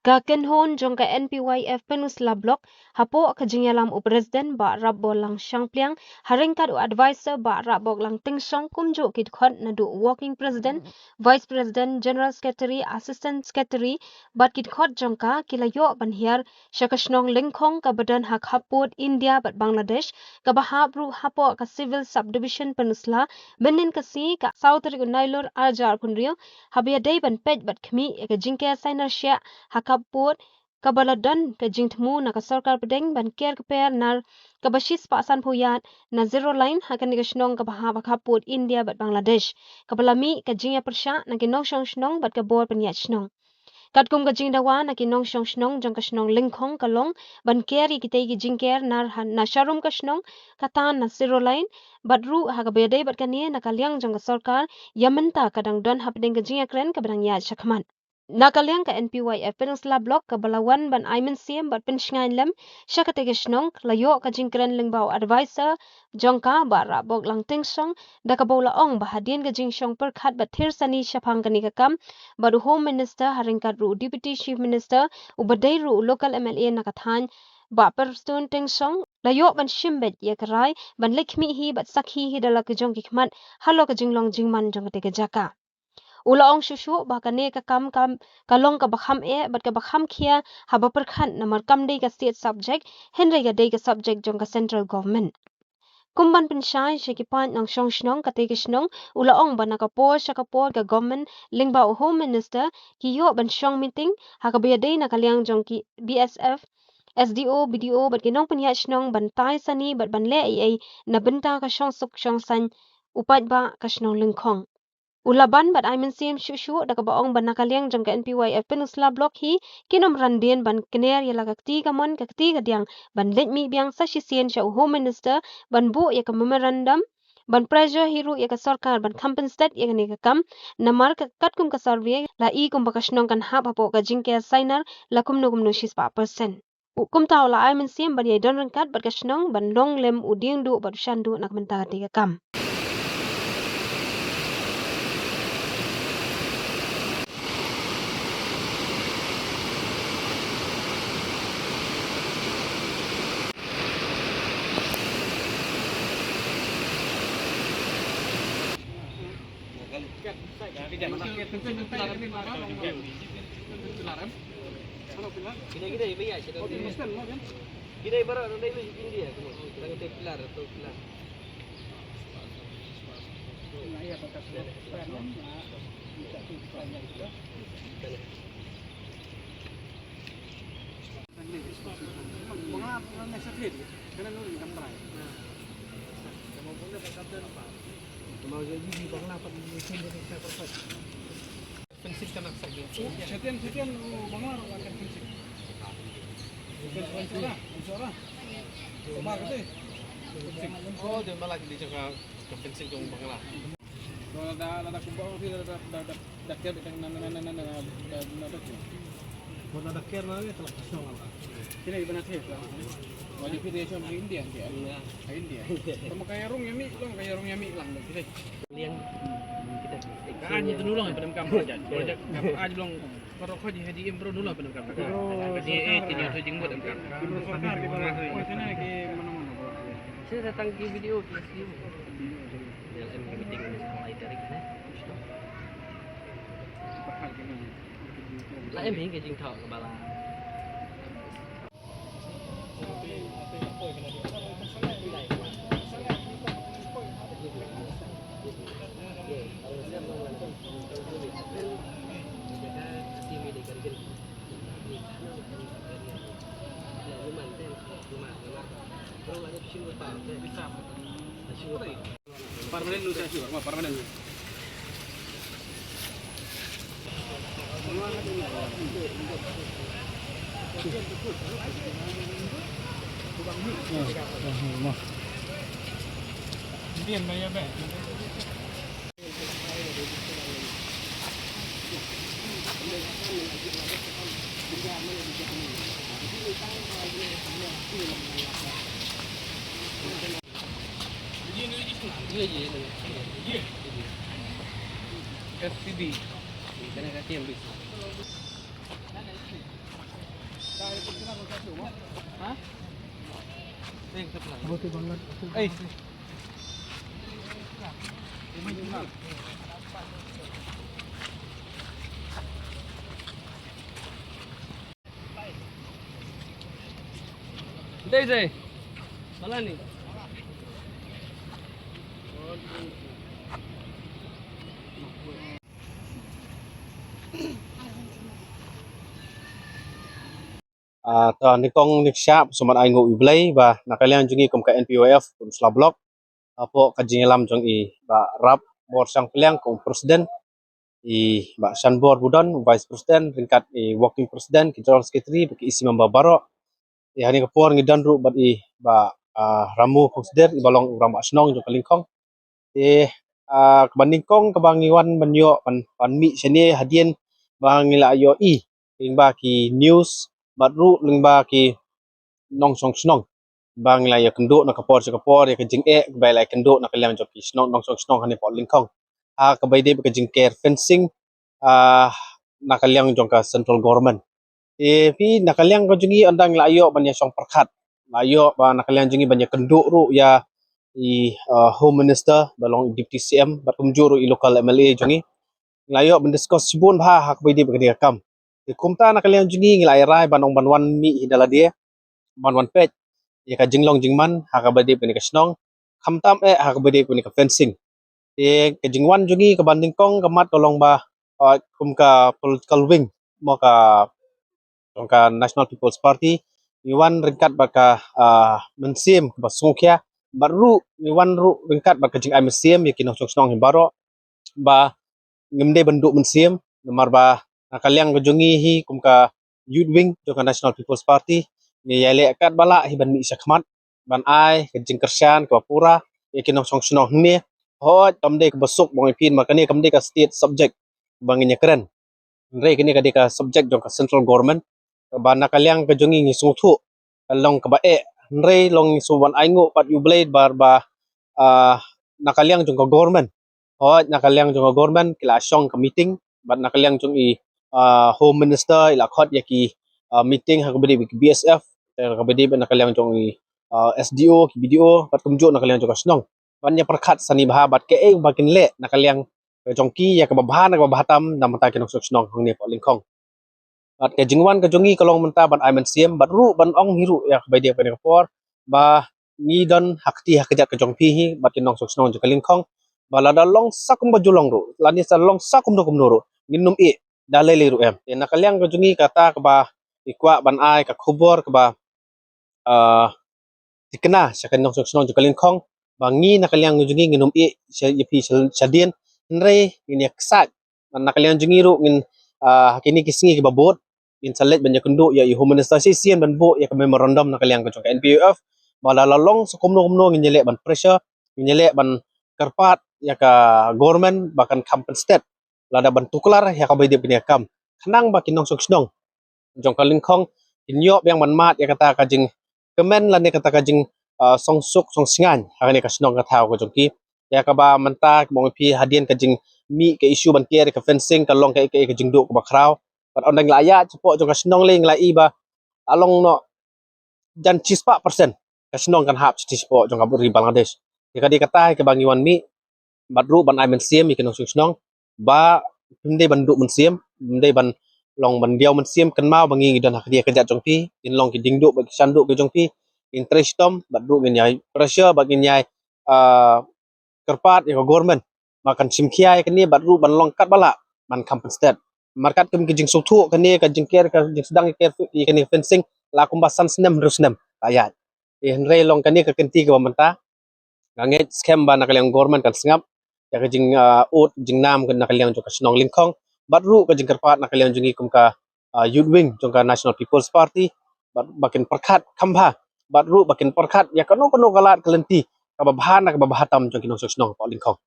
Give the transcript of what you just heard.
Ka kenhon jong ka NPYF Peninsula Block hapo ka jingyalam u President ba rabbo lang Sangpliang haringkat u advisor ba rabok lang Tingsong kumjo kit khot na du working president vice president general secretary assistant secretary bat kit khot jong ka kilayo banhiar shakashnong lingkhong ka badan hak hapot India bat Bangladesh ka bahabru hapo ka civil subdivision Peninsula benin ka si ka South Nailor Arjar kunrio habia day ban pej bat khmi ka jingke signer sha hakapot kabaladan ka jingtmu na ka sarkar pedeng ban ker ka per nar ka bashis pasan phuyat na zero line hakan ka shnong ka bahaba kapot India bat Bangladesh ka balami ka jingya persha na kinong shnong bat ka bor panyat shnong katkum ka jingdawa na kinong shnong jong ka shnong lingkhong kalong ban keri kitay ki jingker nar na sharum ka shnong katan na zero line bat ru ha ka bede bat kanie na kalyang jong ka sarkar yamenta kadang don hapdeng ka jingya kren ka badang ya shakman Nakalyang ka NPYF Peninsula Block ka Balawan ban Ayman Siem bat pensngain lem syakate ka shnong layo ka jingkren lingbao advisor jongka bara bok lang Tingsong da ka bola ong bahadien ka jingshong perkhat bat thirsani syapang kani ka kam baru Home Minister haringkat ru Deputy Chief Minister ubadai ru local MLA nakathan ba perstun Tingsong layo ban shimbet ya karai ban lekmi hi bat sakhi hi dala ka jong kikmat halo ka jinglong jingman jong ka jaka Ulaong shushu bahkan ka kam kalong ka bakham bat ka bakham khia haba perkhan namar kam dei ka state subject henry ka dei ka subject jong ka central government kumban penshai shekipan ng shnong ka te shnong ulaong ban ka por ka government lingba home minister kiyo ban shong meeting hakabiya dei na kalyang jong ki BSF SDO BDO bat kinong panya shnong ban tai sani bat ban le ai na benta ka shong suk shong san upat ba ka shnong lingkhong Ulaban bat Ayman Siem shushu da ka baong ban nakalyang jong ka NPYF Peninsula Block hi kinom randien ban kener yala ka kti ka mon ka kti ka diang ban let mi biang sa shisien sha Home Minister ban bu ya ka memorandum ban pressure hiru ya ka sarkar ban compensate ya ka kam namar ka katkum ka survey la I kum bakashnong kan hap hapo ka jingke signer la kumno shis pa percent kum taw la Ayman Siem ban ya don rangkat bat kashnong ban long lem uding du bat shandu nak menta ka kam Gede-gede biaya sudah. Gede baru ada di India semua. Kita ke pilar atau pilar. Nah, iya bekas pilar. Bisa tu banyak itu. Mengapa ngeset karena nuri kamera. Kamu pun dah backup dan apa? Mau jadi di bangla apa di sini kita perfect. Prinsip kan saja. Setian bangla akan prinsip. Oh, dia malah di jaga prinsip jong bangla. Kalau ada kumpul dia dah kira dengan nana tu. Kalau ada kira mana telah kosong apa? Kira ibu nanti tu. Wajib kita cuma India dia. India. Kamu kaya rong yami lang kita. Liang kita. Kan itu dulu yang pendam kamera aja. Projek aja long kalau kau jadi hadi impro dulu pendam kamera. Jadi ini tu jenggot pendam kamera. Di mana? Oh, sana ke mana-mana. Saya datang ke video ke video. LM meeting mulai dari mana? Lah em ke jing thau ke bala. Permanen lu saya sure, permanen. Diam bayar be. FCD. Kena kasih yang bis. Ha? Eh, kita pulang. Buti banget. Eh. Đây rồi. Mana ni? Ta ni kong ni siap sumat ai ngu iblay ba nakalian jungi kum ka NPOF kum slablok apo kajingelam jong i ba rap bor sang peliang kum presiden i ba sanbor budon vice president ringkat i working president ki general secretary baki isi member baro i hani kapor ngidan ru bat i ba ramu consider i balong ram asnong jong kalingkong i kabanding kong kabangiwan banyo pan mi seni hadien bangila ayo i ringba ki news batru lingba ki nong song snong bang la ya kendo na kapor ya kajing bai la kendo na kalam joki snong nong song snong hani pot lingkong ka bai de kajing care fencing na kalyang jong ka central government pi na kalyang ko jungi andang la yo banya song perkhat la yo ba na kalyang jungi banya kendo ru ya i home minister balong deputy CM bat kumjuru i local MLA jungi la yo bendiskus sibun ba hak bai de ka kam kumta na kalyang jungi ngilai rai banong banwan mi hidala dia banwan pet ya ka jinglong jingman haka bade puni ka snong khamtam haka bade puni ka fencing ka jingwan jungi ka banding kong kamat kolong ba kum ka political wing mo ka National People's Party iwan ringkat baka mensim ba sungkya baru iwan ru ringkat baka jing ai mensim ya kinong snong himbaro ba ngemde benduk mensim nomor ba nakaliang kejungi hi kum ka youth wing jo ka National People's Party ni yale kat bala hi ban mi sakmat ban ai kejing kersian ka pura ya kinong song snong ni hot kamde ka besuk bong ipin makani kamde ka state subject banginya keren re kini ka ka subject jo ka central government ba nakaliang kejungi ngi sungthu long ka ba re long suban aingo pat you blade bar ba nakaliang jo ka government hot nakaliang jo ka government kila song ka meeting bat nakaliang jong i home minister ila khot yaki meeting ha kabedi BSF kabedi nakaliang jong i SDO ki BDO bat kumjo nakaliang jong snong banya perkhat sani bah bat ke bakin le nakaliang jongki ya kababha na kabahatam namata kinong snong hangni po lingkong bat ke jingwan ka jongi kalong menta ban aiman siem bat ru ban ong hiru ya kabedi pa kapor ba ni don hakti hakjat ka jongpi hi bat kinong snong jong kalingkong balada long sakum bajulong ru lani sa long sakum do kumnuru minum dalai liru nakaliang ko jungi kata ka ba ikwa ban ai ka khubor ka ba tikna sa kanong soksong jo kalingkong bangi nakaliang jungi nginum sa yapi sadien nre ini ksat nakaliang jungi ru ngin hakini kisingi ka babot in salet banya kundu ya home minister sisien ban bo ya ka memorandum nakaliang ko ka NPF balala long sukumno kumno nginyele ban pressure nginyele ban karpat ya ka government bahkan kampung state lada bantuklar ya kabai dia punya kam kenang ba kinong soksnong jong kalingkong inyop yang manmat ya kata kajing kemen lan ya kata kajing songsuk songsingan hari ni kasnong kata ko jongki ya kaba menta mong pi hadien kajing mi ke isu ban kier ke fencing kalong ke kajing duk ba kraw pat ondang laya cepo jong kasnong ling lai ba along no jan cispa persen kasnong kan hap cispo jong kaburi Bangladesh ya kata ke bangiwan mi badru ban ai mensiem ikan soksnong ba mende banduk mensiem mende ban long ban diau mensiem kan mau bangi dan hak dia kerja jongpi in long ki dingduk bagi sanduk ke jongpi interest tom badru ngai pressure bagi nyai kerpat ya government makan simkiai kan ni badru ban long kat bala ban kampung state markat kem kijing suthu kan ni ka jingker ka sedang ker ikan ni fencing la kumbasan senem rusnem ayat henre long kan ni ka kenti ke pementa nganget scam ba nakaliang government kan sengap ya kajing ut jing nam kan nakaliang jong ka snong lingkong batru kajing kerpat nakaliang jungi kum ka youth wing jong ka National People's Party bakin perkhat khambha batru bakin perkhat ya kono kono galat kelenti kababahan kababahatam jong kinong snong po lingkong